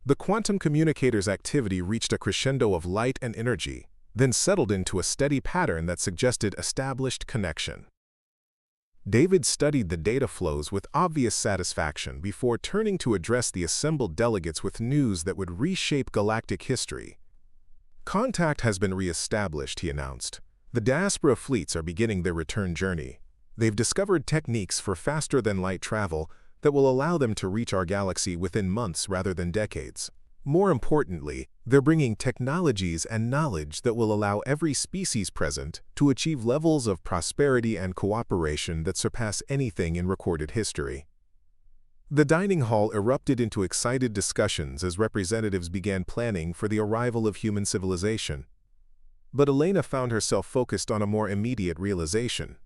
The quantum communicator's activity reached a crescendo of light and energy, then settled into a steady pattern that suggested established connection. David studied the data flows with obvious satisfaction before turning to address the assembled delegates with news that would reshape galactic history. "Contact has been re-established," he announced. "The diaspora fleets are beginning their return journey. They've discovered techniques for faster-than-light travel that will allow them to reach our galaxy within months rather than decades. More importantly, they're bringing technologies and knowledge that will allow every species present to achieve levels of prosperity and cooperation that surpass anything in recorded history." The dining hall erupted into excited discussions as representatives began planning for the arrival of human civilization. But Elena found herself focused on a more immediate realization.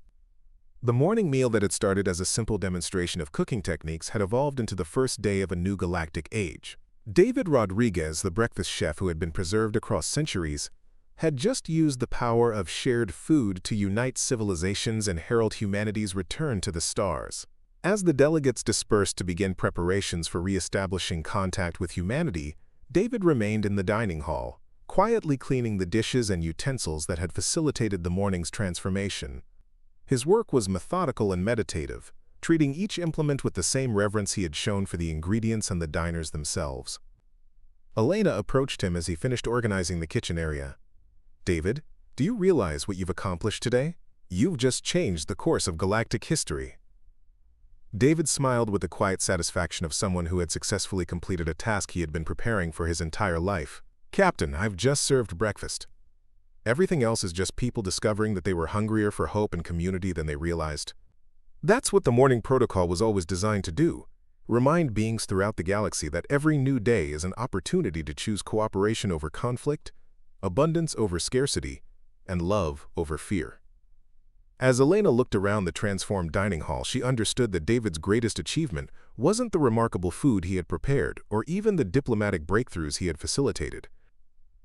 The morning meal that had started as a simple demonstration of cooking techniques had evolved into the first day of a new galactic age. David Rodriguez, the breakfast chef who had been preserved across centuries, had just used the power of shared food to unite civilizations and herald humanity's return to the stars. As the delegates dispersed to begin preparations for re-establishing contact with humanity, David remained in the dining hall, quietly cleaning the dishes and utensils that had facilitated the morning's transformation. His work was methodical and meditative, treating each implement with the same reverence he had shown for the ingredients and the diners themselves. Elena approached him as he finished organizing the kitchen area. David, do you realize what you've accomplished today? You've just changed the course of galactic history. David smiled with the quiet satisfaction of someone who had successfully completed a task he had been preparing for his entire life. Captain, I've just served breakfast. Everything else is just people discovering that they were hungrier for hope and community than they realized. That's what the morning protocol was always designed to do. Remind beings throughout the galaxy that every new day is an opportunity to choose cooperation over conflict, abundance over scarcity, and love over fear. As Elena looked around the transformed dining hall, she understood that David's greatest achievement wasn't the remarkable food he had prepared or even the diplomatic breakthroughs he had facilitated.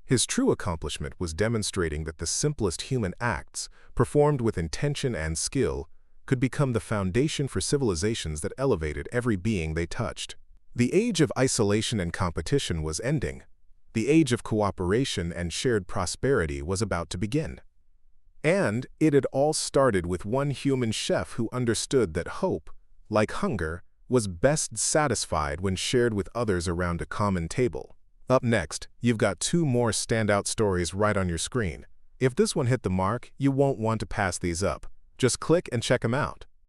His true accomplishment was demonstrating that the simplest human acts, performed with intention and skill, could become the foundation for civilizations that elevated every being they touched. The age of isolation and competition was ending. The age of cooperation and shared prosperity was about to begin. And it had all started with one human chef who understood that hope, like hunger, was best satisfied when shared with others around a common table. Up next, you've got 2 more standout stories right on your screen. If this one hit the mark, you won't want to pass these up. Just click and check them out.